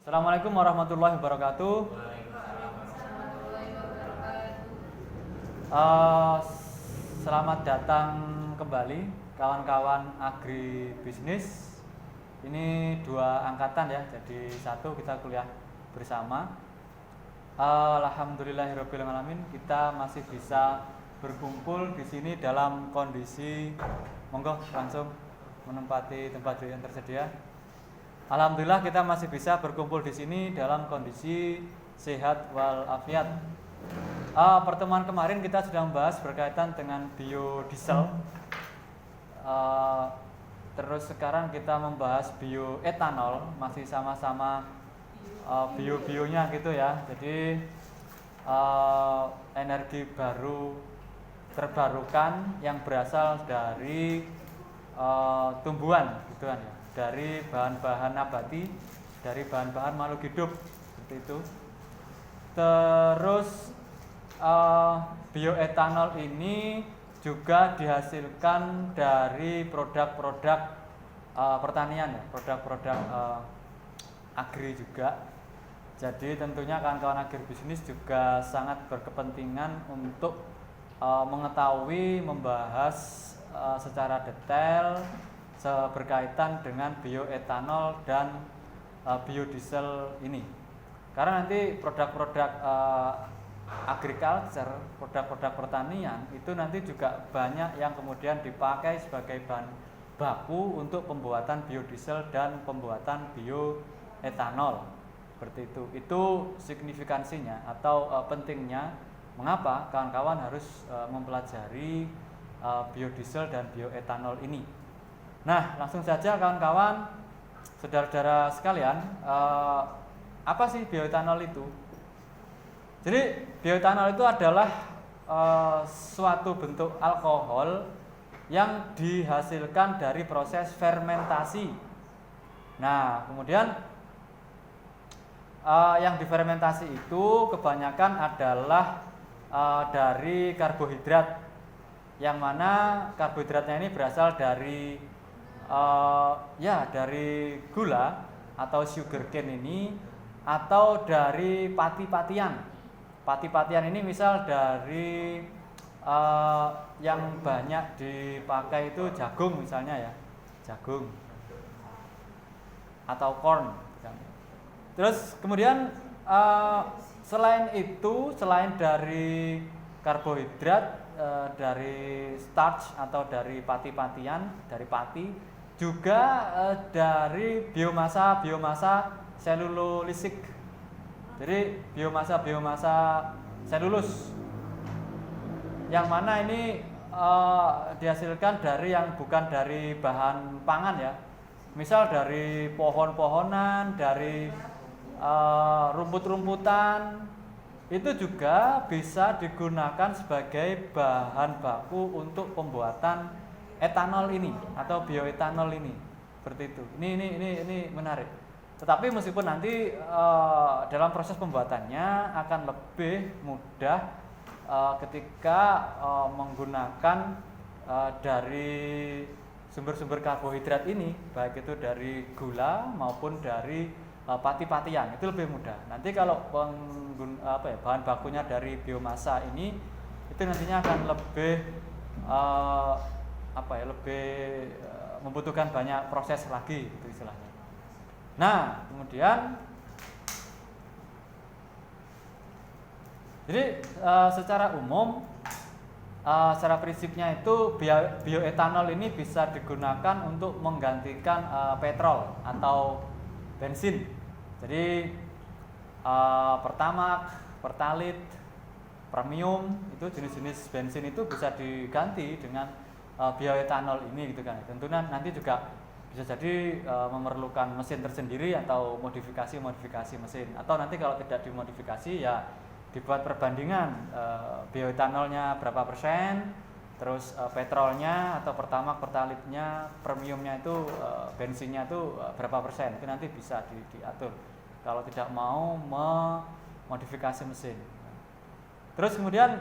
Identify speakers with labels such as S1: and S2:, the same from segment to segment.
S1: Assalamualaikum warahmatullahi wabarakatuh. Eh, Selamat datang kembali kawan-kawan agribisnis. Ini dua angkatan ya, jadi satu kita kuliah bersama. Alhamdulillahirobbilalamin, kita masih bisa berkumpul di sini dalam kondisi, monggo langsung menempati tempat yang tersedia. Alhamdulillah kita masih bisa berkumpul di sini dalam kondisi sehat walafiat. Pertemuan kemarin kita sudah membahas berkaitan dengan biodiesel. Terus sekarang kita membahas bioetanol, masih sama-sama bio-bionya gitu ya. Jadi energi baru terbarukan yang berasal dari tumbuhan gitu kan ya. Dari bahan-bahan nabati, dari bahan-bahan makhluk hidup seperti itu. Terus bioetanol ini juga dihasilkan dari produk-produk pertanian ya, produk-produk agri juga. Jadi tentunya kawan-kawan agribisnis juga sangat berkepentingan untuk mengetahui, membahas secara detail berkaitan dengan bioetanol dan biodiesel ini. Karena nanti produk-produk agriculture, produk-produk pertanian itu nanti juga banyak yang kemudian dipakai sebagai bahan baku untuk pembuatan biodiesel dan pembuatan bioetanol. Seperti itu. Itu signifikansinya atau pentingnya mengapa kawan-kawan harus mempelajari biodiesel dan bioetanol ini. Nah, langsung saja kawan-kawan, saudara-saudara sekalian, apa sih bioetanol itu? Jadi bioetanol itu adalah suatu bentuk alkohol yang dihasilkan dari proses fermentasi. Nah, kemudian yang difermentasi itu kebanyakan adalah dari karbohidrat, yang mana karbohidratnya ini berasal dari dari gula atau sugarcane ini, atau dari pati-patian. Pati-patian ini misal dari yang banyak dipakai itu jagung misalnya ya, jagung atau corn. Terus kemudian selain itu, selain dari karbohidrat, dari starch atau dari pati-patian, dari pati, juga dari biomasa selulolisik. Jadi biomasa selulus, yang mana ini dihasilkan dari yang bukan dari bahan pangan ya. Misal dari pohon-pohonan, dari rumput-rumputan, itu juga bisa digunakan sebagai bahan baku untuk pembuatan etanol ini atau bioetanol ini. Seperti itu. Ini menarik. Tetapi meskipun nanti dalam proses pembuatannya akan lebih mudah ketika menggunakan dari sumber-sumber karbohidrat ini, baik itu dari gula maupun dari pati-patian, itu lebih mudah. Nanti kalau bahan bakunya dari biomasa ini, itu nantinya akan lebih membutuhkan banyak proses lagi, itu istilahnya. Nah, kemudian jadi secara umum, secara prinsipnya itu bioetanol ini bisa digunakan untuk menggantikan petrol atau bensin. Jadi Pertamax, Pertalite, Premium, itu jenis-jenis bensin itu bisa diganti dengan bioetanol ini gitu kan. Tentunya nanti juga bisa jadi memerlukan mesin tersendiri atau modifikasi mesin, atau nanti kalau tidak dimodifikasi ya dibuat perbandingan bioetanolnya berapa persen, terus petrolnya atau Pertamax, Pertalite-nya, Premiumnya itu bensinnya itu berapa persen, itu nanti bisa diatur kalau tidak mau memodifikasi mesin. Terus kemudian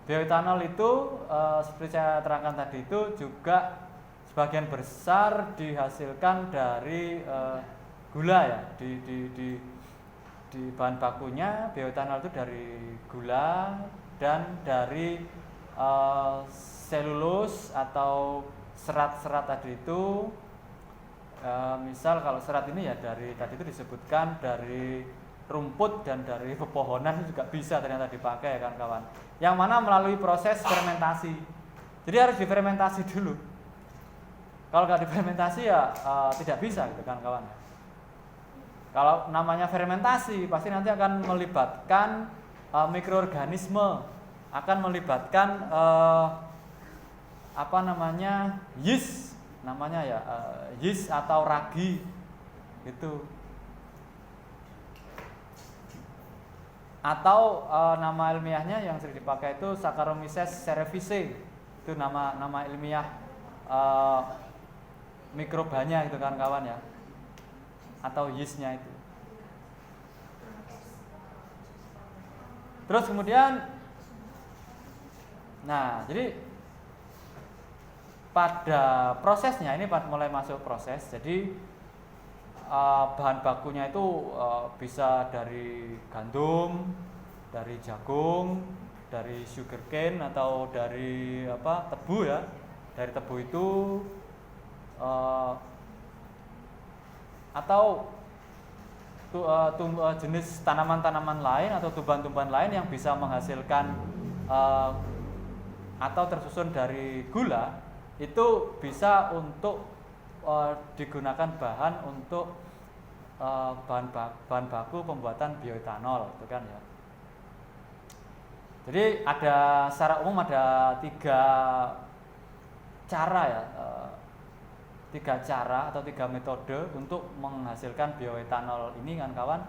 S1: bioetanol itu seperti saya terangkan tadi itu juga sebagian besar dihasilkan dari gula ya. Di bahan bakunya bioetanol itu dari gula dan dari selulus atau serat-serat tadi itu. Misal kalau serat ini ya dari tadi itu disebutkan dari rumput dan dari pepohonan juga bisa ternyata dipakai ya kan kawan. Yang mana melalui proses fermentasi. Jadi harus difermentasi dulu. Kalau nggak difermentasi ya tidak bisa gitu kan kawan. Kalau namanya fermentasi pasti nanti akan melibatkan mikroorganisme, akan melibatkan yeast namanya ya, yeast atau ragi itu, atau nama ilmiahnya yang sering dipakai itu Saccharomyces cerevisiae, itu nama ilmiah mikrobanya itu kan kawan ya, atau yeastnya itu. Terus kemudian, nah jadi pada prosesnya ini mulai masuk proses. Jadi bahan bakunya itu bisa dari gandum, dari jagung, dari sugarcane atau dari tebu ya. Dari tebu itu atau jenis tanaman-tanaman lain atau tumbuhan-tumbuhan lain yang bisa menghasilkan atau tersusun dari gula, itu bisa untuk digunakan bahan untuk bahan baku pembuatan bioetanol itu kan ya. Jadi ada secara umum ada tiga cara ya, atau tiga metode untuk menghasilkan bioetanol ini kan kawan.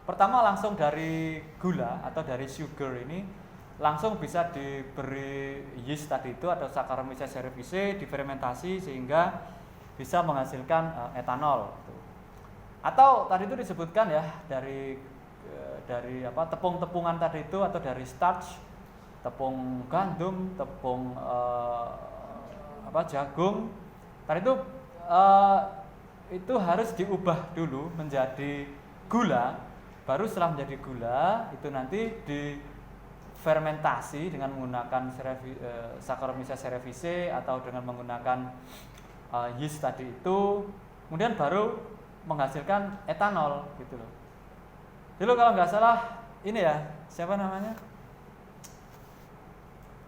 S1: Pertama langsung dari gula atau dari sugar ini langsung bisa diberi yeast tadi itu atau Saccharomyces cerevisiae, difermentasi sehingga bisa menghasilkan etanol. Atau tadi itu disebutkan ya dari tepung-tepungan tadi itu atau dari starch, tepung gandum, tepung jagung. Tadi itu harus diubah dulu menjadi gula, baru setelah menjadi gula itu nanti difermentasi dengan menggunakan Saccharomyces cerevisiae atau dengan menggunakan yeast tadi itu, kemudian baru menghasilkan etanol gitu loh. Dulu kalau nggak salah ini ya, siapa namanya?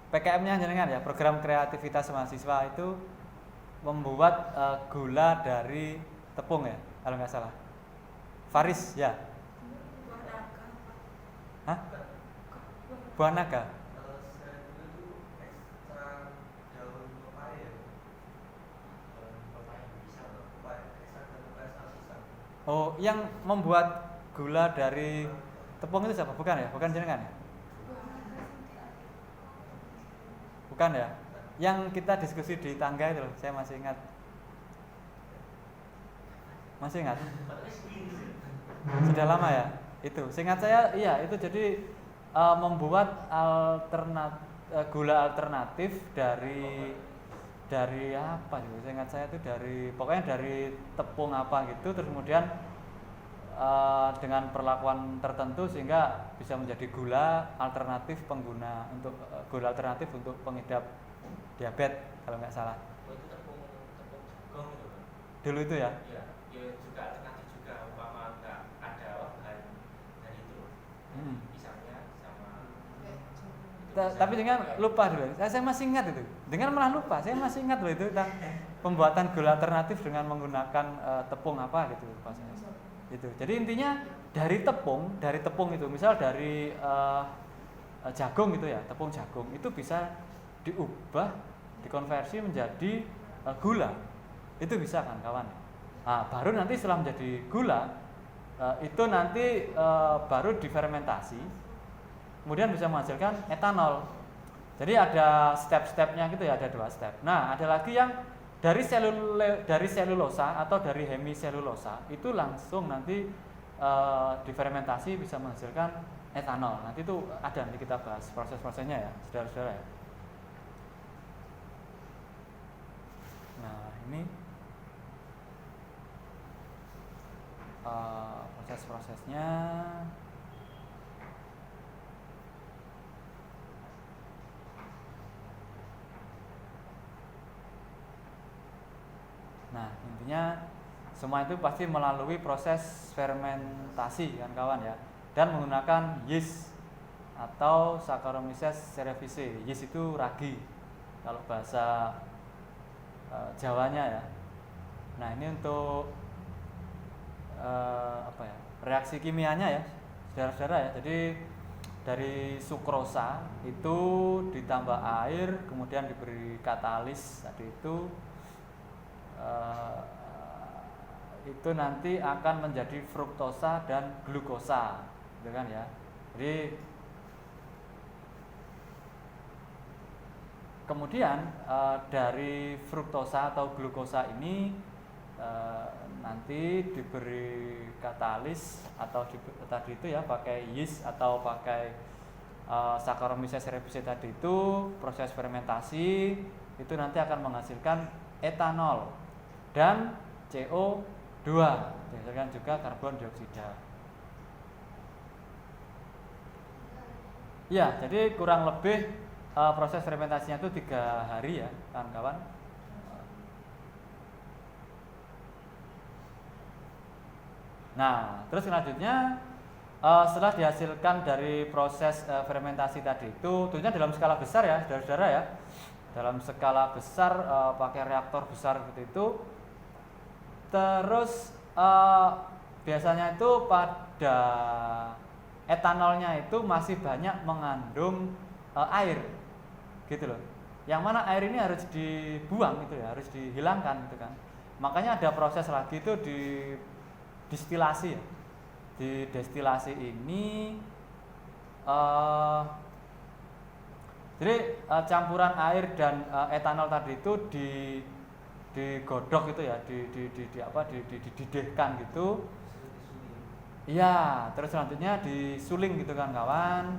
S1: PKM-nya jenengan ya, program kreativitas mahasiswa itu membuat gula dari tepung ya, kalau nggak salah. Faris ya. Hah? Buah naga. Oh, yang membuat gula dari tepung itu siapa? Bukan ya? Bukan jenengan ya? Bukan ya? Yang kita diskusi di tangga itu loh, saya masih ingat. Masih ingat? Sudah lama ya? Itu. Seingat saya iya, itu jadi membuat gula alternatif dari apa gitu. Seingat saya itu pokoknya dari tepung apa gitu, terus kemudian dengan perlakuan tertentu sehingga bisa menjadi gula alternatif gula alternatif untuk pengidap diabetes kalau nggak salah.
S2: Oh, itu tepung jagung itu kan?
S1: Dulu itu ya?
S2: Iya, ya juga alternatif juga umpama nggak ada bahan dari itu. Pisangnya sama.
S1: Tapi dengan lupa dulu. Saya masih ingat itu. Dengan malah lupa, saya masih ingat loh itu tentang pembuatan gula alternatif dengan menggunakan tepung apa gitu pas itu. Jadi intinya dari tepung itu, misal dari jagung gitu ya, tepung jagung itu bisa diubah, dikonversi menjadi gula. Itu bisa kan kawan. Nah, baru nanti setelah menjadi gula itu nanti baru difermentasi, kemudian bisa menghasilkan etanol. Jadi ada step-stepnya gitu ya, ada 2 step. Nah, ada lagi yang dari selulosa atau dari hemiselulosa itu langsung nanti difermentasi bisa menghasilkan etanol. Nanti itu ada, nanti kita bahas proses-prosesnya ya, saudara-saudara ya. Nah, ini proses-prosesnya. Nah, intinya semua itu pasti melalui proses fermentasi kan kawan ya, dan menggunakan yeast atau Saccharomyces cerevisiae. Yeast itu ragi kalau bahasa Jawanya ya. Nah, ini untuk reaksi kimianya ya, saudara-saudara ya. Jadi dari sukrosa itu ditambah air, kemudian diberi katalis tadi itu nanti akan menjadi fruktosa dan glukosa, gitu kan ya. Jadi kemudian dari fruktosa atau glukosa ini nanti diberi katalis atau tadi itu ya pakai yeast atau pakai Saccharomyces cerevisiae tadi itu, proses fermentasi itu nanti akan menghasilkan etanol dan CO2, dihasilkan juga karbon dioksida. Ya, jadi kurang lebih proses fermentasinya itu 3 hari ya, kawan-kawan. Nah, terus selanjutnya setelah dihasilkan dari proses fermentasi tadi itu, tentunya dalam skala besar ya, saudara-saudara ya, dalam skala besar pakai reaktor besar seperti itu. Terus biasanya itu pada etanolnya itu masih banyak mengandung air, gitu loh. Yang mana air ini harus dibuang gitu ya, harus dihilangkan gitu kan. Makanya ada proses lagi itu di destilasi ya. Di destilasi ini jadi campuran air dan etanol tadi itu digodok gitu ya, dididihkan gitu. Iya, terus selanjutnya disuling gitu kan kawan.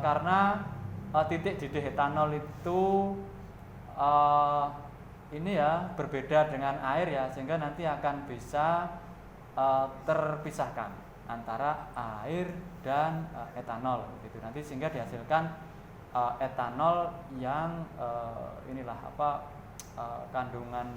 S1: Karena titik didih etanol itu ini ya berbeda dengan air ya, sehingga nanti akan bisa terpisahkan antara air dan etanol gitu. Nanti sehingga dihasilkan etanol yang kandungan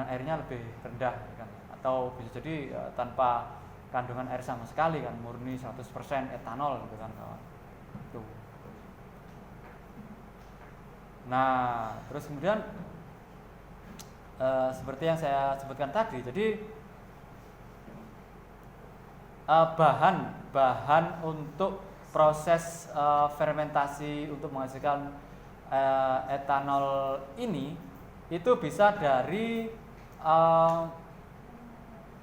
S1: airnya lebih rendah kan, atau bisa jadi tanpa kandungan air sama sekali kan, murni 100% etanol gitu kan kawan. Tuh. Nah, terus kemudian seperti yang saya sebutkan tadi, jadi bahan untuk proses fermentasi untuk menghasilkan etanol ini itu bisa dari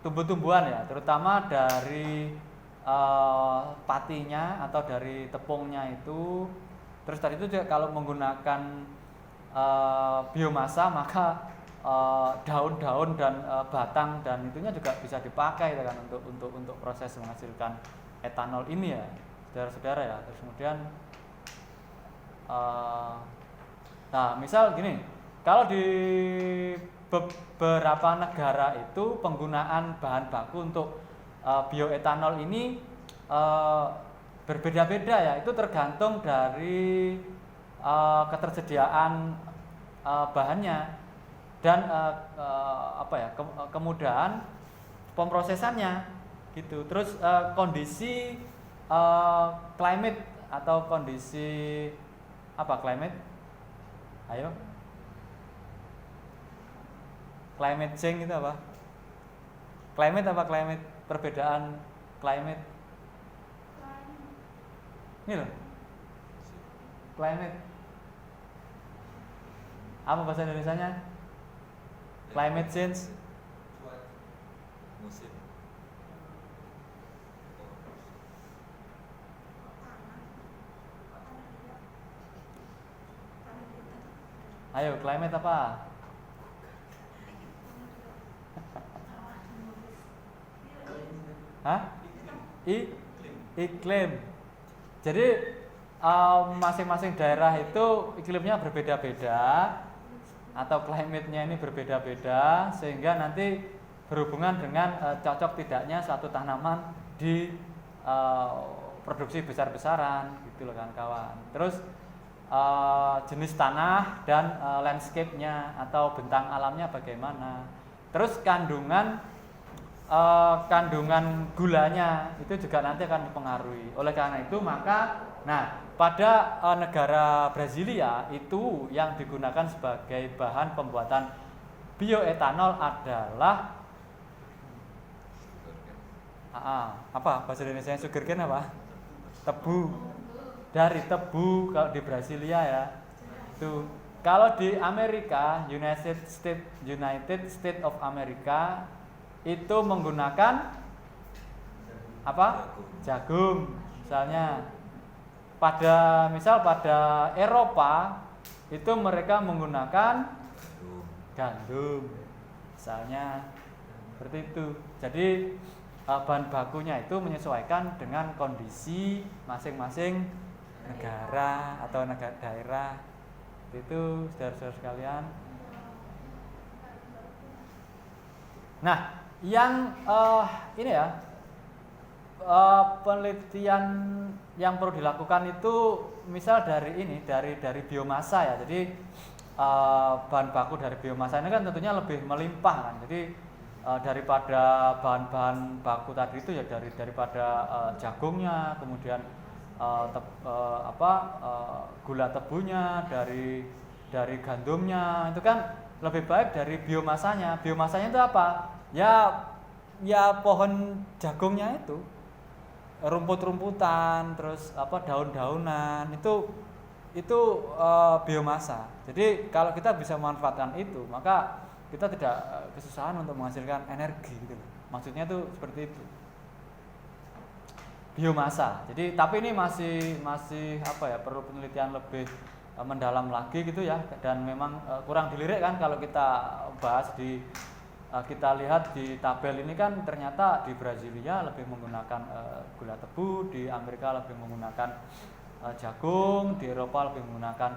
S1: tumbuh-tumbuhan ya, terutama dari patinya atau dari tepungnya itu. Terus tadi itu juga kalau menggunakan biomasa, maka daun-daun dan batang dan itunya juga bisa dipakai kan untuk proses menghasilkan etanol ini ya, saudara-saudara ya. Terus kemudian nah misal gini, kalau di beberapa negara itu penggunaan bahan baku untuk bioetanol ini berbeda-beda ya, itu tergantung dari ketersediaan bahannya dan kemudahan pemrosesannya gitu. Terus kondisi climate atau kondisi climate? Ayo. Climate change itu apa? Climate? Perbedaan climate. Ini loh. Climate. Apa bahasa Indonesianya? Climate change.
S3: Musim.
S1: Ayo, climate apa? Hah? Iklim. Jadi masing-masing daerah itu iklimnya berbeda-beda. atau climate-nya ini berbeda-beda, sehingga nanti berhubungan dengan cocok tidaknya suatu tanaman di produksi besar-besaran gitu loh kawan-kawan. Terus jenis tanah dan landscape-nya atau bentang alamnya bagaimana. Terus kandungan gulanya itu juga nanti akan mempengaruhi. Oleh karena itu maka pada negara Brasilia itu yang digunakan sebagai bahan pembuatan bioetanol adalah apa bahasa Indonesia sugarcane apa? Tebu. Dari tebu kalau di Brasilia ya. Itu kalau di Amerika, United States of America itu menggunakan apa? Jagung. Misalnya pada Eropa itu mereka menggunakan gandum. Misalnya seperti itu. Jadi bahan bakunya itu menyesuaikan dengan kondisi masing-masing negara atau daerah. Itu saudara-saudara sekalian. Nah, yang ini ya penelitian yang perlu dilakukan itu misal dari biomasa ya. Jadi bahan baku dari biomasa ini kan tentunya lebih melimpah kan. Jadi daripada bahan-bahan baku tadi itu ya daripada jagungnya, kemudian gula tebunya, dari gandumnya, itu kan lebih baik dari biomasanya. Biomasanya itu apa? Ya pohon jagungnya itu, rumput-rumputan, terus daun-daunan, itu biomasa. Jadi kalau kita bisa memanfaatkan itu, maka kita tidak kesusahan untuk menghasilkan energi gitu. Maksudnya tuh seperti itu. Biomasa. Jadi tapi ini masih perlu penelitian lebih mendalam lagi gitu ya, dan memang kurang dilirik kan kalau kita bahas kita lihat di tabel ini kan ternyata di Brasilia lebih menggunakan gula tebu, di Amerika lebih menggunakan jagung, di Eropa lebih menggunakan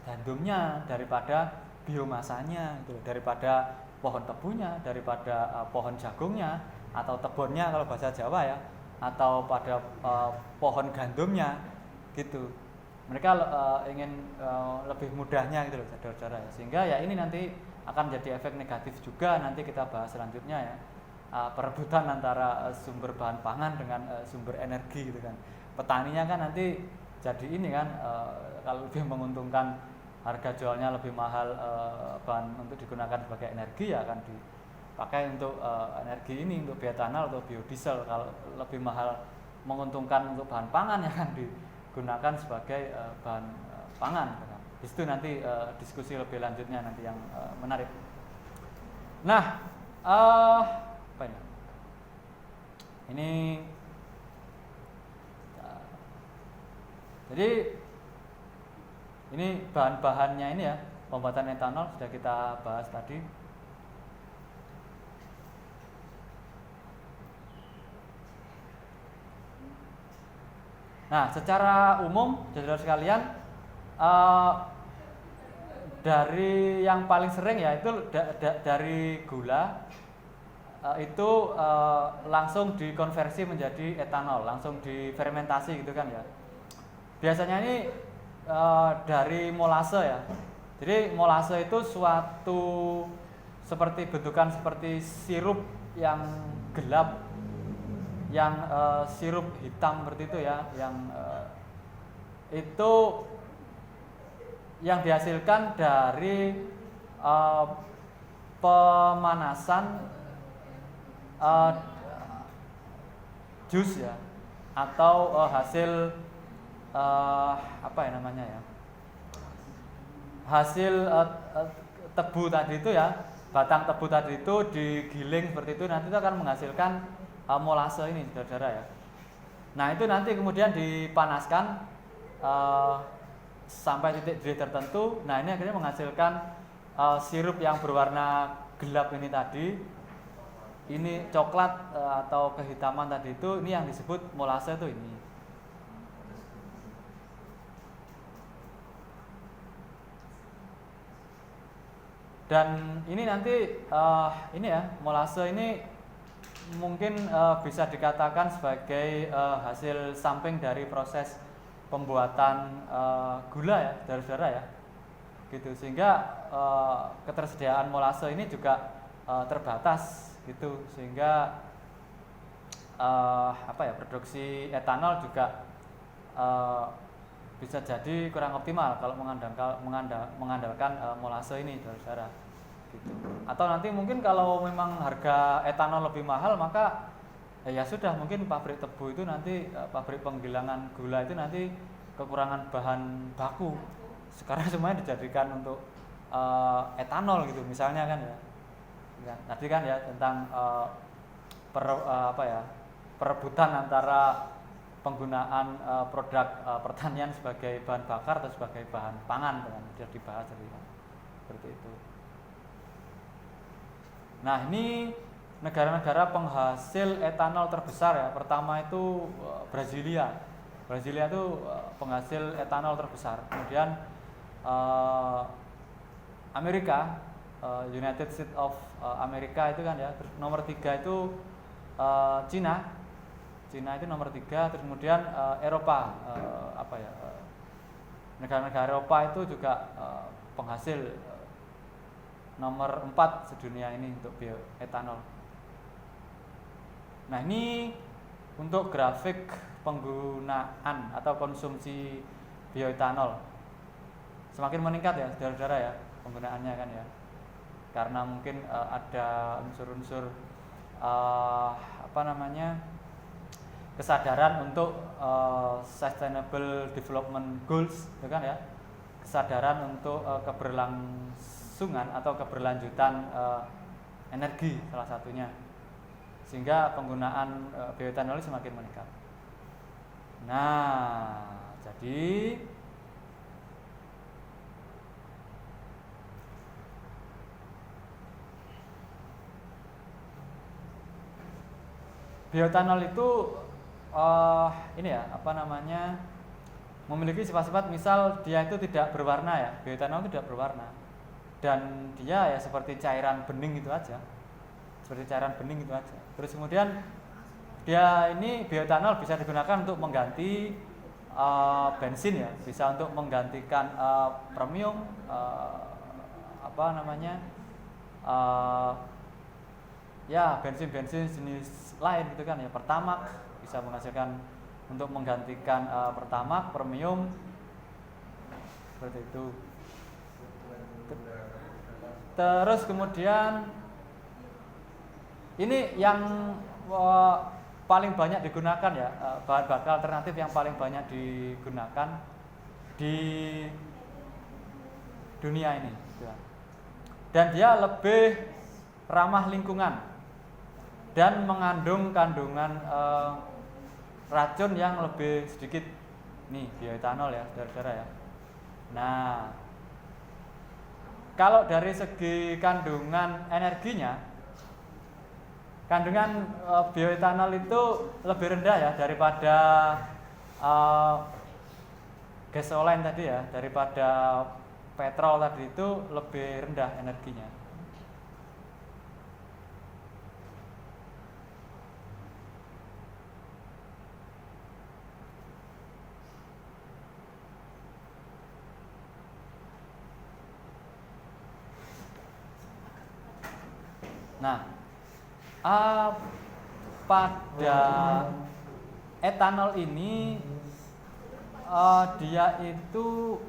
S1: gandumnya daripada biomasanya itu, daripada pohon tebunya, daripada pohon jagungnya atau tebonnya kalau bahasa Jawa ya, atau pada pohon gandumnya gitu. Mereka ingin lebih mudahnya gitu loh saudara-saudara ya. Sehingga ya ini nanti akan jadi efek negatif juga, nanti kita bahas selanjutnya ya, perebutan antara sumber bahan pangan dengan sumber energi gitu kan. Petaninya kan nanti jadi ini kan kalau lebih menguntungkan, harga jualnya lebih mahal bahan untuk digunakan sebagai energi ya akan dipakai untuk energi ini, untuk bioetanol atau biodiesel. Kalau lebih mahal menguntungkan untuk bahan pangan ya akan digunakan sebagai bahan pangan. Di situ nanti diskusi lebih lanjutnya nanti yang menarik. Nah, apa ini? Jadi ini bahan-bahannya ini ya, pembuatan etanol sudah kita bahas tadi. Nah, secara umum saudara sekalian, dari yang paling sering ya itu dari gula itu langsung dikonversi menjadi etanol, langsung difermentasi gitu kan ya. Biasanya ini dari molase ya. Jadi molase itu suatu bentukan seperti sirup yang gelap, yang sirup hitam seperti itu ya, yang itu yang dihasilkan dari pemanasan jus ya, atau hasil hasil tebu tadi itu ya, batang tebu tadi itu digiling seperti itu, nanti itu akan menghasilkan molase ini saudara-saudara ya. Nah itu nanti kemudian dipanaskan sampai titik tertentu. Nah ini akhirnya menghasilkan sirup yang berwarna gelap ini tadi, ini coklat atau kehitaman tadi itu, ini yang disebut molase itu ini. Dan ini nanti ini ya, molase ini mungkin bisa dikatakan sebagai hasil samping dari proses pembuatan gula ya, saudara-saudara ya, gitu. Sehingga ketersediaan molase ini juga terbatas, gitu. Sehingga produksi etanol juga bisa jadi kurang optimal kalau mengandalkan molase ini, saudara-saudara, gitu. Atau nanti mungkin kalau memang harga etanol lebih mahal, maka ya sudah, mungkin pabrik tebu itu nanti pabrik penggilingan gula itu nanti kekurangan bahan baku. Sekarang semuanya dijadikan untuk etanol gitu, misalnya kan ya. Tadi kan ya tentang perebutan antara penggunaan produk pertanian sebagai bahan bakar atau sebagai bahan pangan, kan sudah dibahas tadi kan, seperti itu. Nah, ini negara-negara penghasil etanol terbesar ya. Pertama itu Brasilia. Brasilia itu penghasil etanol terbesar. Kemudian Amerika, United States of America itu kan ya. Terus nomor 3 itu Cina. Cina itu nomor 3. Terus kemudian Eropa, negara-negara Eropa itu juga penghasil nomor 4 sedunia ini untuk bioetanol. Nah, ini untuk grafik penggunaan atau konsumsi bioetanol. Semakin meningkat ya, saudara-saudara ya, penggunaannya kan ya. Karena mungkin ada unsur-unsur kesadaran untuk Sustainable Development Goals, itu kan ya. Kesadaran untuk keberlangsungan atau keberlanjutan energi salah satunya, sehingga penggunaan bioetanol semakin meningkat. Nah, jadi bioetanol itu memiliki sifat-sifat, misal dia itu tidak berwarna ya. Bioetanol itu tidak berwarna. Dan dia ya seperti cairan bening itu aja. Terus kemudian dia ini bioetanol bisa digunakan untuk mengganti bensin ya, bisa untuk menggantikan premium, bensin-bensin jenis lain gitu kan ya. Pertamax bisa menghasilkan untuk menggantikan Pertamax, premium, seperti itu. Terus kemudian ini yang paling banyak digunakan ya, bahan bakar alternatif yang paling banyak digunakan di dunia ini, dan dia lebih ramah lingkungan dan mengandung kandungan racun yang lebih sedikit. Nih, bioetanol ya, saudara-saudara ya. Nah, kalau dari segi kandungan energinya, kandungan bioetanol itu lebih rendah ya daripada gasoline tadi ya, daripada petrol tadi, itu lebih rendah energinya. Nah, pada etanol ini dia itu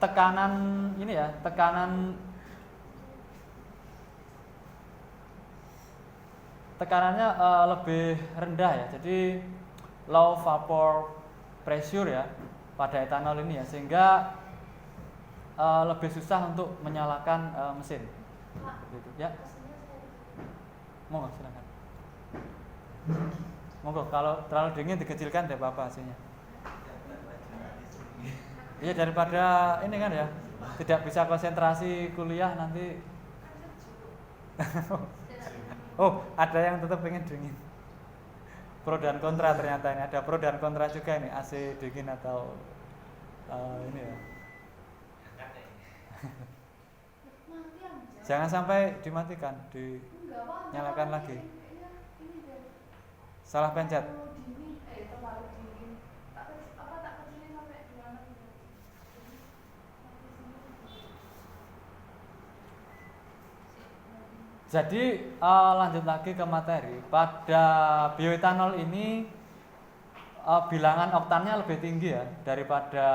S1: tekanannya lebih rendah ya. Jadi low vapor pressure ya pada etanol ini ya, sehingga lebih susah untuk menyalakan mesin. Gitu ya. Monggo silakan. Monggo, kalau terlalu dingin dikecilkan, tidak apa-apa hasilnya. Iya, daripada ini kan ya, tidak bisa konsentrasi kuliah nanti. Oh, ada yang tetap pengen dingin. Pro dan kontra ternyata ini, ada pro dan kontra juga ini, AC dingin atau ini ya. Jangan sampai dimatikan, dinyalakan lagi. Salah pencet. Jadi lanjut lagi ke materi. Pada bioetanol ini bilangan oktannya lebih tinggi ya daripada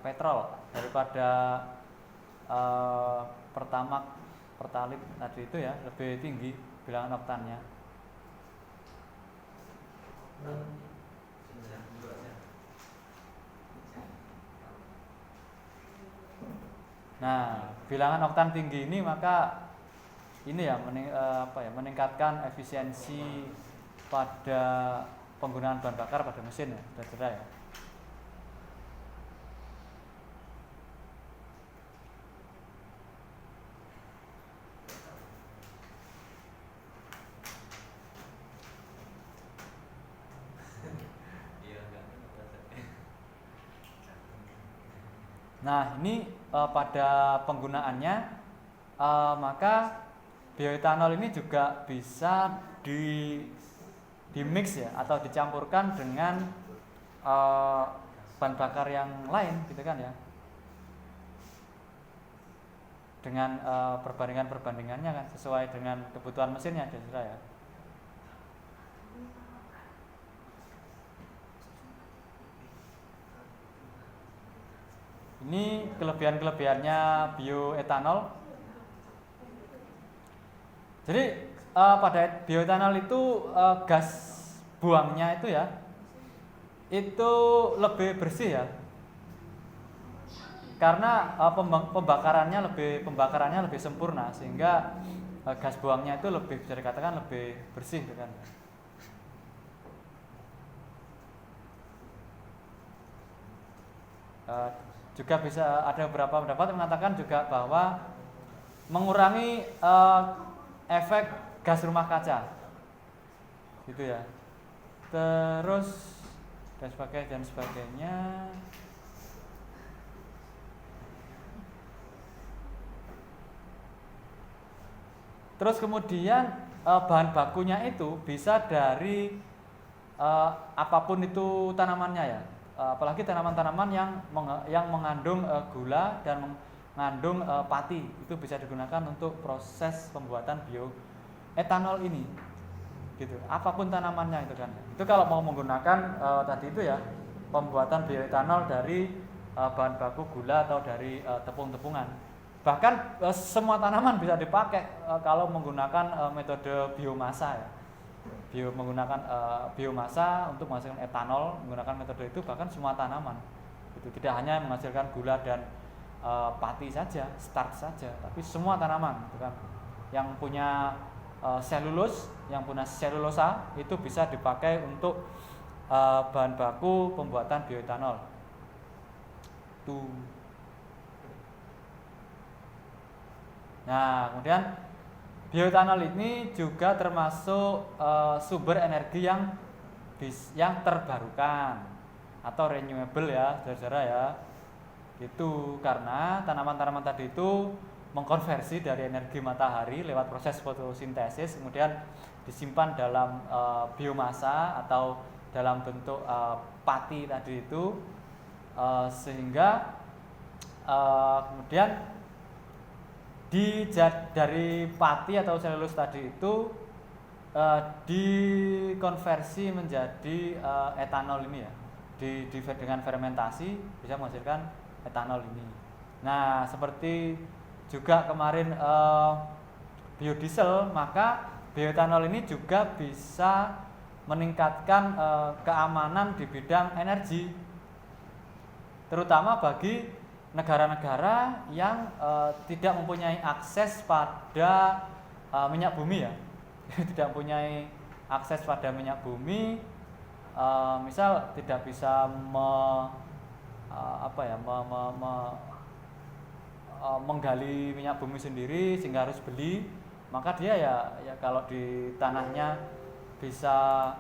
S1: petrol, daripada pertamax, pertalit tadi itu ya, lebih tinggi bilangan oktannya. Nah, bilangan oktan tinggi ini maka ini ya meningkatkan efisiensi pada penggunaan bahan bakar pada mesin ya, saudara ya. Nah, ini pada penggunaannya maka bioetanol ini juga bisa di mix ya, atau dicampurkan dengan bahan bakar yang lain gitu kan ya, dengan perbandingannya kan sesuai dengan kebutuhan mesinnya saudara ya. Ini kelebihan-kelebihannya bioetanol. Jadi pada bioetanol itu gas buangnya itu ya, itu lebih bersih ya, karena pembakarannya lebih sempurna, sehingga gas buangnya itu lebih, bisa dikatakan lebih bersih kan. Juga bisa ada beberapa pendapat yang mengatakan juga bahwa mengurangi efek gas rumah kaca gitu ya, terus dan sebagainya. Terus kemudian bahan bakunya itu bisa dari apapun itu tanamannya ya, apalagi tanaman-tanaman yang mengandung gula dan mengandung pati, itu bisa digunakan untuk proses pembuatan bioetanol ini gitu, apapun tanamannya itu kan. Itu kalau mau menggunakan tadi itu ya, pembuatan bioetanol dari bahan baku gula atau dari tepung-tepungan. Bahkan semua tanaman bisa dipakai kalau menggunakan metode biomasa ya. Menggunakan biomasa untuk menghasilkan etanol, menggunakan metode itu bahkan semua tanaman. Itu tidak hanya menghasilkan gula dan pati saja, starch saja, tapi semua tanaman gitu kan. Yang punya selulus, yang punya selulosa itu bisa dipakai untuk bahan baku pembuatan bioetanol. Tuh. Nah, kemudian bioetanol ini juga termasuk sumber energi yang terbarukan atau renewable ya, saudara-saudara ya. Itu karena tanaman-tanaman tadi itu mengkonversi dari energi matahari lewat proses fotosintesis, kemudian disimpan dalam biomasa atau dalam bentuk pati tadi itu, sehingga kemudian dari pati atau selulus tadi itu dikonversi menjadi etanol ini ya, dengan fermentasi bisa menghasilkan etanol ini. Nah, seperti juga kemarin biodiesel, maka bioetanol ini juga bisa meningkatkan keamanan di bidang energi, terutama bagi negara-negara yang tidak mempunyai akses pada minyak bumi ya. Tidak mempunyai akses pada minyak bumi, misal tidak bisa menggali minyak bumi sendiri sehingga harus beli, maka dia ya kalau di tanahnya bisa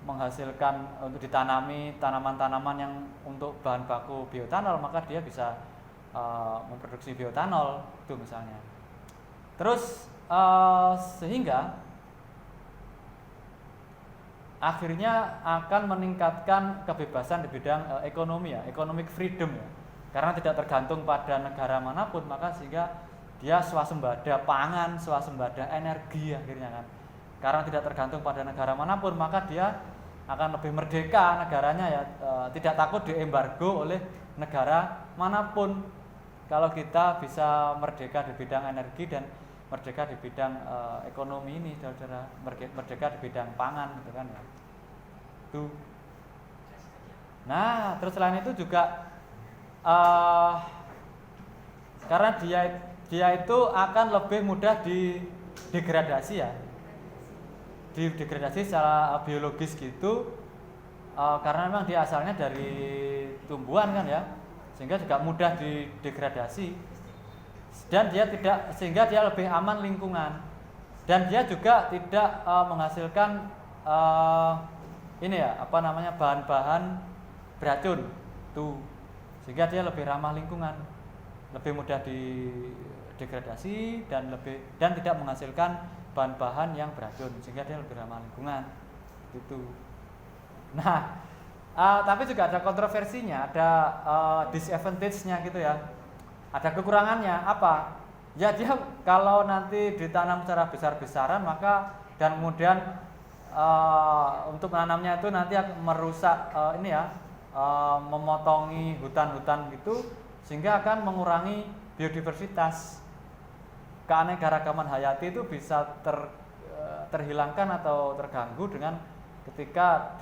S1: menghasilkan untuk ditanami tanaman-tanaman yang untuk bahan baku bioetanol, maka dia bisa memproduksi bioetanol itu misalnya. Terus sehingga akhirnya akan meningkatkan kebebasan di bidang ekonomi ya, economic freedom ya. Karena tidak tergantung pada negara manapun, maka sehingga dia swasembada pangan, swasembada energi akhirnya kan. Karena tidak tergantung pada negara manapun, maka dia akan lebih merdeka negaranya ya, tidak takut diembargo oleh negara manapun. Kalau kita bisa merdeka di bidang energi dan merdeka di bidang ekonomi ini, saudara, merdeka di bidang pangan, gitu kan ya. Itu. Nah, terus selain itu juga karena dia itu akan lebih mudah degradasi ya, degradasi secara biologis gitu, karena memang dia asalnya dari tumbuhan kan ya, sehingga juga mudah didegradasi, dan sehingga dia lebih aman lingkungan, dan dia juga tidak menghasilkan bahan-bahan beracun tuh, sehingga dia lebih ramah lingkungan, lebih mudah didegradasi dan tidak menghasilkan bahan-bahan yang beracun, sehingga dia lebih ramah lingkungan gitu. Nah, tapi juga ada kontroversinya, ada disadvantage-nya gitu ya, ada kekurangannya. Apa? Ya dia kalau nanti ditanam secara besar-besaran maka, dan kemudian untuk menanamnya itu nanti akan merusak memotongi hutan-hutan gitu, sehingga akan mengurangi biodiversitas. Keanekaragaman hayati itu bisa terhilangkan atau terganggu dengan ketika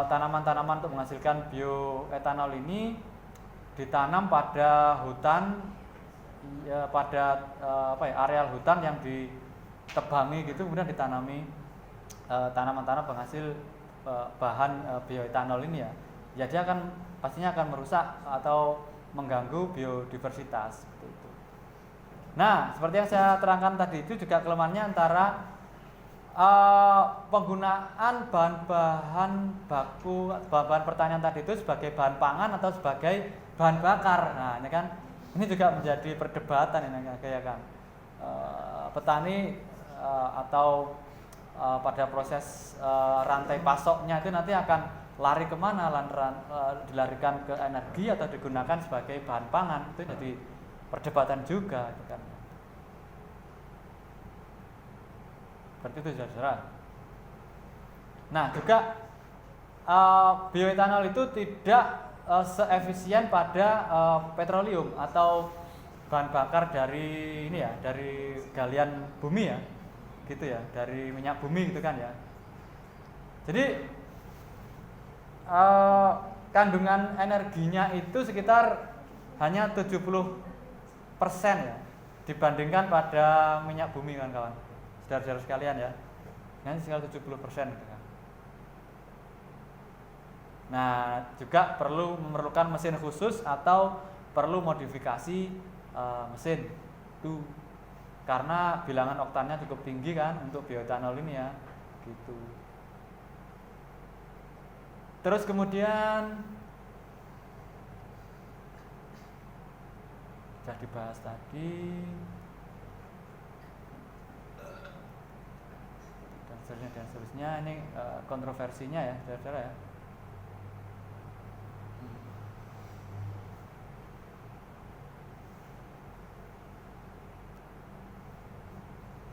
S1: tanaman-tanaman untuk menghasilkan bioetanol ini ditanam pada hutan ya, pada areal hutan yang ditebangi gitu, kemudian ditanami tanaman-tanaman penghasil bahan bioetanol ini ya. Ya dia pastinya akan merusak atau mengganggu biodiversitas seperti itu. Nah, seperti yang saya terangkan tadi, itu juga kelemahannya antara penggunaan bahan-bahan baku, bahan pertanian tadi itu sebagai bahan pangan atau sebagai bahan bakar. Nah, ini kan juga menjadi perdebatan ini kayak kan. Petani atau pada proses rantai pasoknya itu nanti akan lari kemana, dilarikan ke energi atau digunakan sebagai bahan pangan, itu jadi perdebatan juga gitu kan. Seperti itu saudara. Nah juga bioetanol itu tidak seefisien pada petroleum atau bahan bakar dari dari galian bumi ya, gitu ya, dari minyak bumi gitu kan ya. Jadi kandungan energinya itu sekitar hanya 70% ya, dibandingkan pada minyak bumi kan kawan, saudara-saudara sekalian ya, hanya sekitar 70% gitu kan. Nah juga memerlukan mesin khusus atau perlu modifikasi mesin itu, karena bilangan oktannya cukup tinggi kan untuk bioetanol ini ya, gitu. Terus kemudian sudah dibahas tadi dan seterusnya. Ini kontroversinya ya, saudara-saudara ya.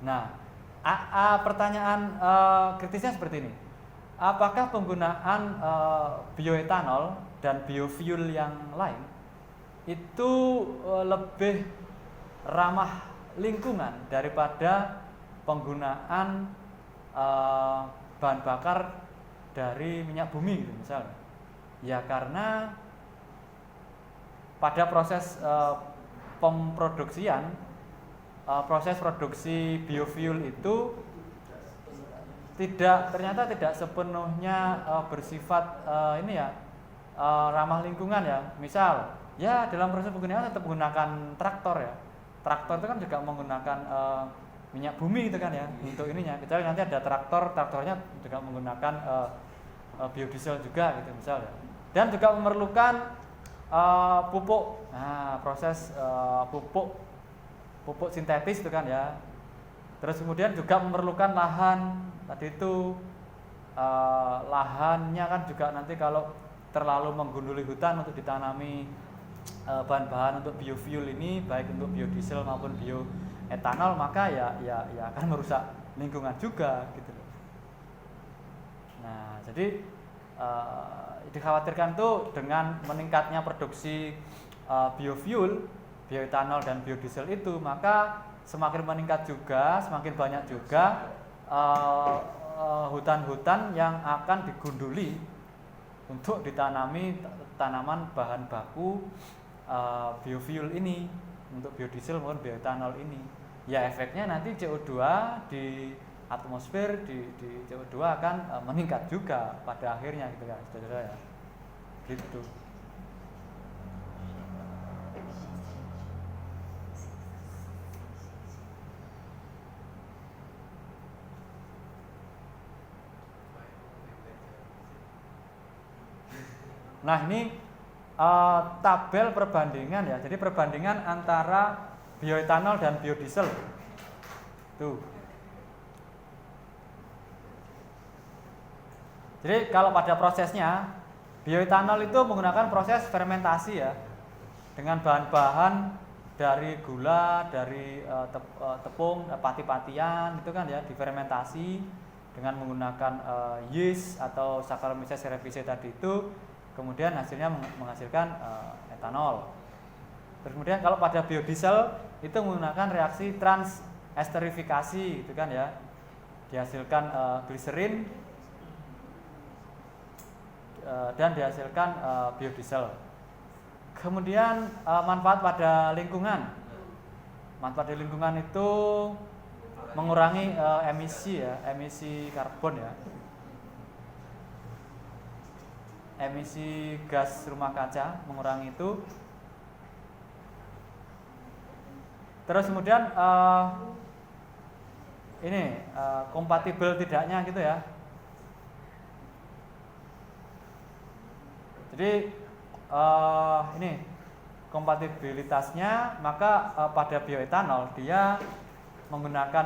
S1: Nah, pertanyaan kritisnya seperti ini. Apakah penggunaan bioetanol dan biofuel yang lain itu lebih ramah lingkungan daripada penggunaan bahan bakar dari minyak bumi gitu misalnya? Ya karena pada proses pemproduksian, proses produksi biofuel itu ternyata tidak sepenuhnya bersifat ramah lingkungan ya. Misal ya dalam proses penggunaan tetap menggunakan traktor ya. Traktor itu kan juga menggunakan minyak bumi gitu kan ya untuk ininya. Kecuali nanti ada traktornya juga menggunakan biodiesel juga gitu misalnya. Dan juga memerlukan pupuk. Nah, proses pupuk pupuk sintetis itu kan ya. Terus kemudian juga memerlukan lahan. Tadi itu lahannya kan juga nanti kalau terlalu menggunduli hutan untuk ditanami bahan-bahan untuk biofuel ini, baik untuk biodiesel maupun bioetanol, maka ya akan merusak lingkungan juga gitu loh. Nah, jadi dikhawatirkan tuh dengan meningkatnya produksi biofuel, bioetanol dan biodiesel itu, maka semakin meningkat juga, semakin banyak juga hutan-hutan yang akan digunduli untuk ditanami tanaman bahan baku biofuel ini, untuk biodiesel maupun bioetanol ini. Ya efeknya nanti CO2 di atmosfer, di CO2 akan meningkat juga pada akhirnya gitu kan, saudara ya. Gitu. Nah, ini tabel perbandingan ya. Jadi perbandingan antara bioetanol dan biodiesel. Tuh. Jadi kalau pada prosesnya, bioetanol itu menggunakan proses fermentasi ya, dengan bahan-bahan dari gula, dari tepung, pati-patian itu kan ya, difermentasi dengan menggunakan yeast atau Saccharomyces cerevisiae tadi itu, kemudian hasilnya menghasilkan etanol. Terus kemudian kalau pada biodiesel itu menggunakan reaksi transesterifikasi itu kan ya, dihasilkan gliserin dan dihasilkan biodiesel. Kemudian manfaat pada lingkungan. Manfaat di lingkungan itu mengurangi emisi ya, emisi karbon ya. Emisi gas rumah kaca, mengurangi itu. Terus kemudian ini kompatibel tidaknya gitu ya. Jadi ini kompatibilitasnya, maka pada bioetanol dia menggunakan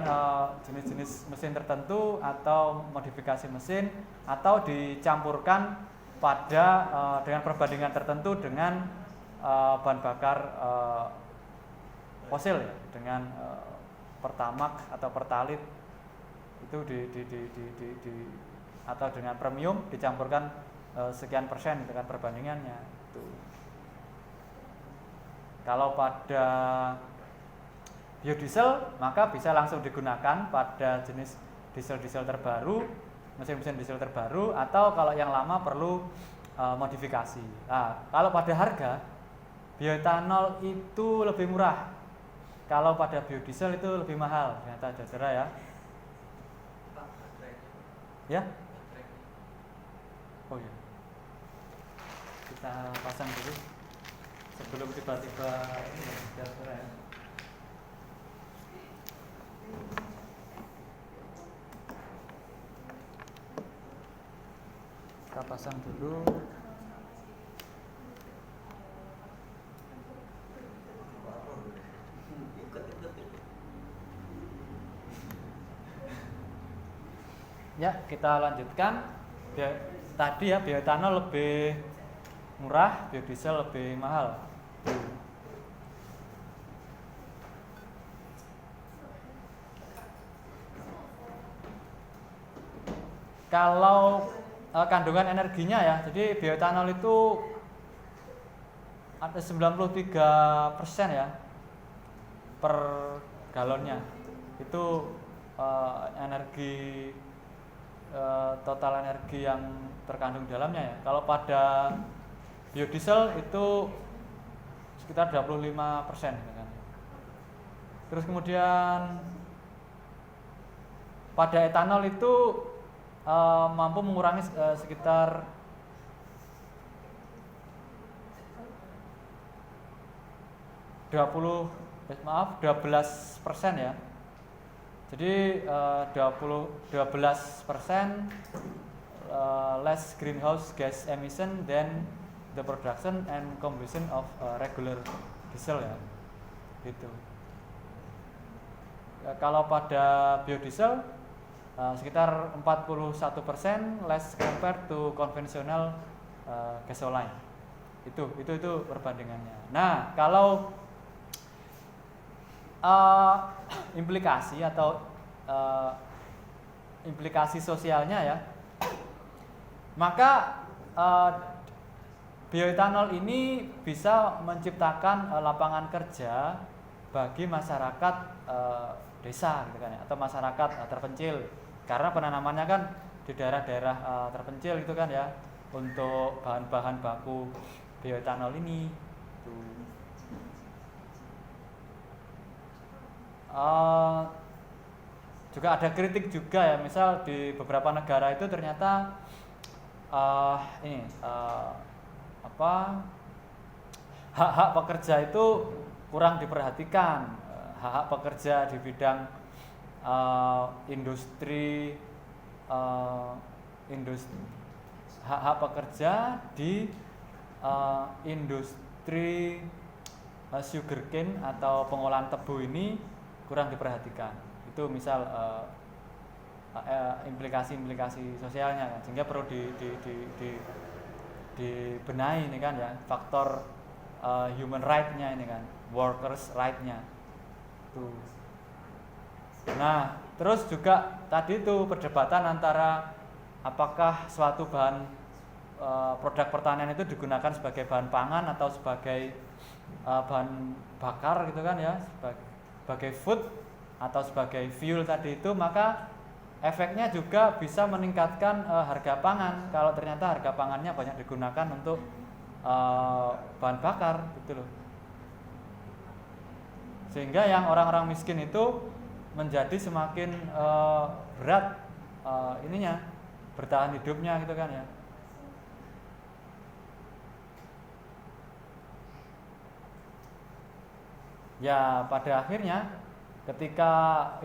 S1: jenis-jenis mesin tertentu atau modifikasi mesin, atau dicampurkan pada dengan perbandingan tertentu dengan bahan bakar fosil ya, dengan Pertamax atau Pertalite itu atau dengan premium dicampurkan sekian persen dengan perbandingannya itu. Kalau pada biodiesel maka bisa langsung digunakan pada jenis diesel terbaru, mesin-mesin diesel terbaru, atau kalau yang lama perlu modifikasi. Nah, kalau pada harga bioetanol itu lebih murah. Kalau pada biodiesel itu lebih mahal, ternyata saudara ya. Ya? Oh ya. Kita pasang dulu sebelum tiba-tiba ini ya, saudara ya. Kita pasang dulu. Ya, kita lanjutkan. Tadi ya, bioetanol lebih murah, biodiesel lebih mahal. Kalau kandungan energinya ya, jadi bioetanol itu ada 93% ya per galonnya. Itu energi total energi yang terkandung dalamnya ya. Kalau pada biodiesel itu sekitar 25% kan. Terus kemudian pada etanol itu mampu mengurangi sekitar 12% ya. Jadi 12% less greenhouse gas emission than the production and combustion of regular diesel ya. Gitu. kalau pada biodiesel sekitar 41% less compared to konvensional gasoline. Itu perbandingannya. Nah, kalau implikasi atau implikasi sosialnya ya, maka bioetanol ini bisa menciptakan lapangan kerja bagi masyarakat desa gitu kan ya, atau masyarakat terpencil, karena penanamannya kan di daerah-daerah terpencil gitu kan ya, untuk bahan-bahan baku bioetanol ini tuh. Juga ada kritik juga ya, misal di beberapa negara itu ternyata hak-hak pekerja itu kurang diperhatikan. Hak-hak pekerja di bidang industri hak-hak pekerja di industri sugarcane atau pengolahan tebu ini kurang diperhatikan. Itu misal implikasi-implikasi sosialnya kan, sehingga perlu dibenahi ini kan ya, faktor human right-nya ini kan, workers right-nya tuh. Nah, terus juga tadi itu perdebatan antara apakah suatu bahan produk pertanian itu digunakan sebagai bahan pangan atau sebagai bahan bakar gitu kan ya, sebagai food atau sebagai fuel tadi itu, maka efeknya juga bisa meningkatkan harga pangan kalau ternyata harga pangannya banyak digunakan untuk bahan bakar gitu loh. Sehingga yang orang-orang miskin itu menjadi semakin berat ininya, bertahan hidupnya gitu kan ya. Ya pada akhirnya ketika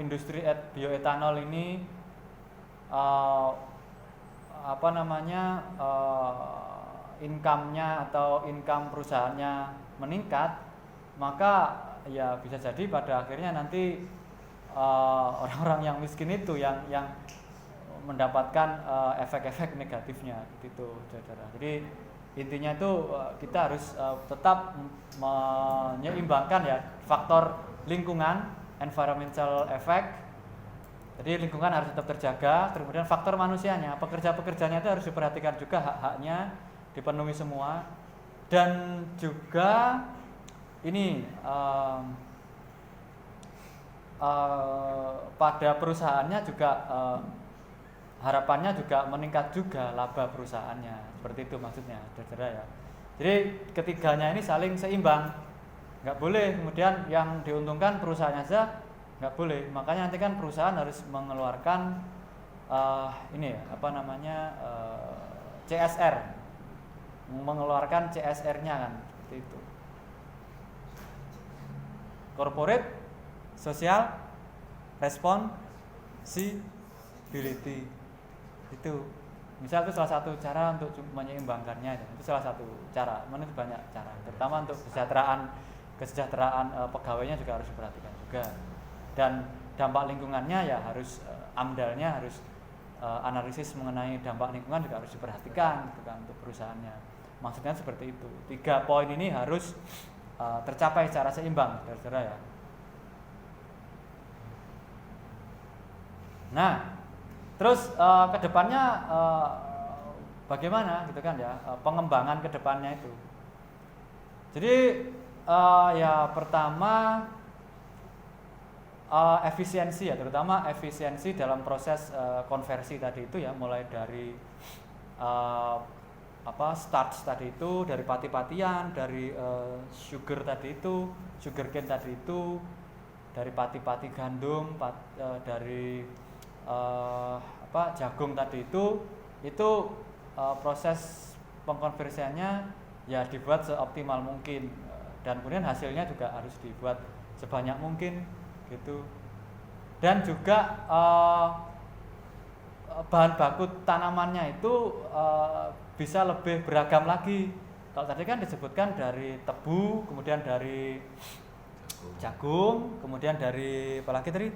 S1: industri bioetanol ini income-nya atau income perusahaannya meningkat, maka ya bisa jadi pada akhirnya nanti orang-orang yang miskin itu yang mendapatkan efek-efek negatifnya gitu, saudara. Jadi intinya itu kita harus tetap menyeimbangkan ya faktor lingkungan, environmental effect. Jadi lingkungan harus tetap terjaga, kemudian faktor manusianya, pekerja-pekerjanya itu harus diperhatikan juga, hak-haknya dipenuhi semua. Dan juga ini pada perusahaannya juga harapannya juga meningkat juga laba perusahaannya, seperti itu maksudnya, saudara ya. Jadi ketiganya ini saling seimbang, nggak boleh kemudian yang diuntungkan perusahaannya saja, nggak boleh. Makanya nanti kan perusahaan harus mengeluarkan CSR, mengeluarkan CSR-nya kan, seperti itu. Corporate Social Responsibility. Itu misal itu salah satu cara untuk menyeimbangkannya, itu salah satu cara, menurut banyak cara, terutama untuk kesejahteraan pegawainya juga harus diperhatikan juga, dan dampak lingkungannya ya harus AMDAL-nya harus analisis mengenai dampak lingkungan juga harus diperhatikan gitu kan, untuk perusahaannya. Maksudnya seperti itu, 3 poin ini harus tercapai secara seimbang, saudara ya. Nah, terus kedepannya bagaimana gitu kan ya, pengembangan kedepannya itu. Jadi ya pertama efisiensi ya, terutama efisiensi dalam proses konversi tadi itu ya, mulai dari starch tadi itu, dari pati-patian, dari sugarcane tadi itu, dari pati-pati gandum, dari jagung tadi itu proses pengkonversiannya ya dibuat seoptimal mungkin, dan kemudian hasilnya juga harus dibuat sebanyak mungkin gitu. Dan juga bahan baku tanamannya itu bisa lebih beragam lagi. Kalau tadi kan disebutkan dari tebu, kemudian dari jagung, kemudian dari apa lagi tadi?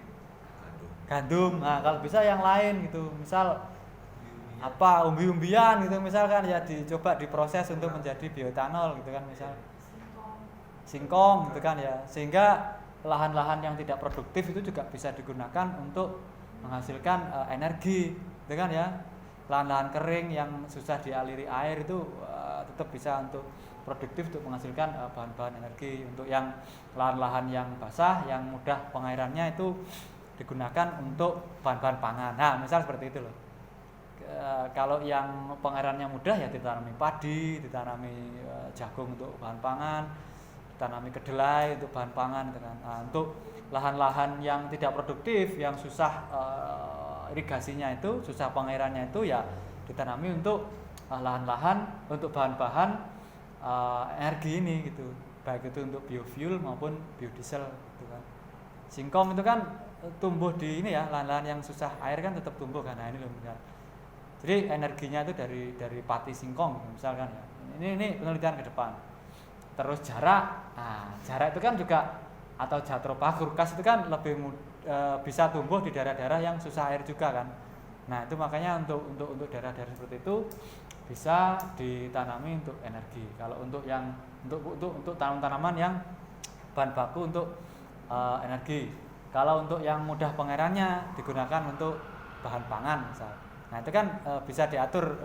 S1: Gandum. Nah, kalau bisa yang lain gitu. Misal apa umbi-umbian gitu misalkan ya dicoba diproses untuk menjadi bioetanol gitu kan, misal singkong gitu kan ya, sehingga lahan-lahan yang tidak produktif itu juga bisa digunakan untuk menghasilkan energi gitu kan ya. Lahan-lahan kering yang susah dialiri air itu tetap bisa untuk produktif untuk menghasilkan bahan-bahan energi. Untuk yang lahan-lahan yang basah yang mudah pengairannya itu digunakan untuk bahan-bahan pangan. Nah, misal seperti itu loh. Kalau yang pengairannya mudah ya ditanami padi, ditanami jagung untuk bahan pangan, ditanami kedelai untuk bahan pangan gitu kan. Nah, untuk lahan-lahan yang tidak produktif, yang susah irigasinya itu, susah pengairannya itu ya ditanami untuk lahan-lahan untuk bahan-bahan energi ini gitu. Baik itu untuk biofuel maupun biodiesel gitu kan. Singkong itu kan tumbuh di ini ya, lahan-lahan yang susah air kan tetap tumbuh kan. Nah, ini loh benar. Jadi energinya itu dari pati singkong misalkan ya. Ini penelitian ke depan. Terus jarak. Nah, jarak itu kan juga atau Jatropha curcas itu kan lebih bisa tumbuh di daerah-daerah yang susah air juga kan. Nah, itu makanya untuk daerah-daerah seperti itu bisa ditanami untuk energi. Kalau untuk yang untuk tanaman-tanaman yang bahan baku untuk energi. Kalau untuk yang mudah pengairannya digunakan untuk bahan pangan misal. Nah, itu kan bisa diatur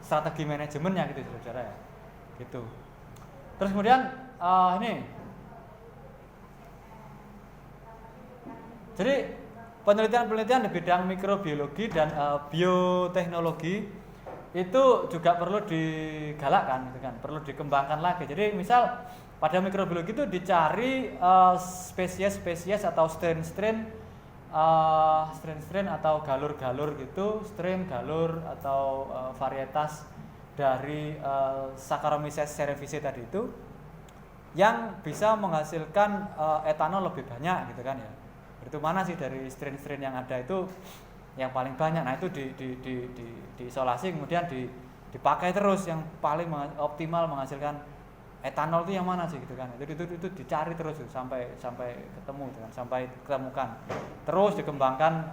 S1: strategi manajemennya gitu saudara ya. Gitu. Terus kemudian ini. Jadi penelitian-penelitian di bidang mikrobiologi dan bioteknologi itu juga perlu digalakkan gitu kan, perlu dikembangkan lagi. Jadi misal pada mikrobiologi itu dicari spesies-spesies atau strain-strain atau galur-galur gitu, strain, galur atau varietas dari Saccharomyces cerevisiae tadi itu yang bisa menghasilkan etanol lebih banyak gitu kan ya. Itu mana sih dari strain-strain yang ada itu yang paling banyak? Nah, itu diisolasi kemudian dipakai terus yang paling optimal menghasilkan etanol itu yang mana sih gitu kan. Itu dicari terus sampai ketemu gitu kan, sampai ditemukan. Terus dikembangkan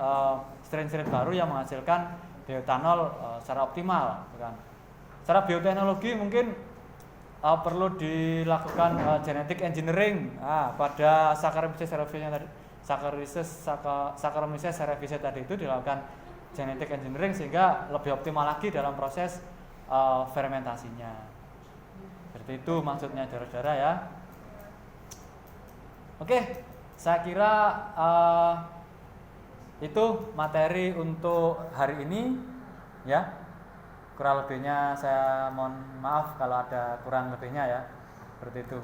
S1: strain-strain baru yang menghasilkan bioetanol secara optimal gitu kan. Secara bioteknologi mungkin perlu dilakukan genetic engineering pada Saccharomyces cerevisiae tadi itu dilakukan genetic engineering sehingga lebih optimal lagi dalam proses fermentasinya. Seperti itu maksudnya saudara-saudara ya. Oke, saya kira itu materi untuk hari ini ya. Kurang lebihnya saya mohon maaf kalau ada kurang lebihnya ya. Seperti itu.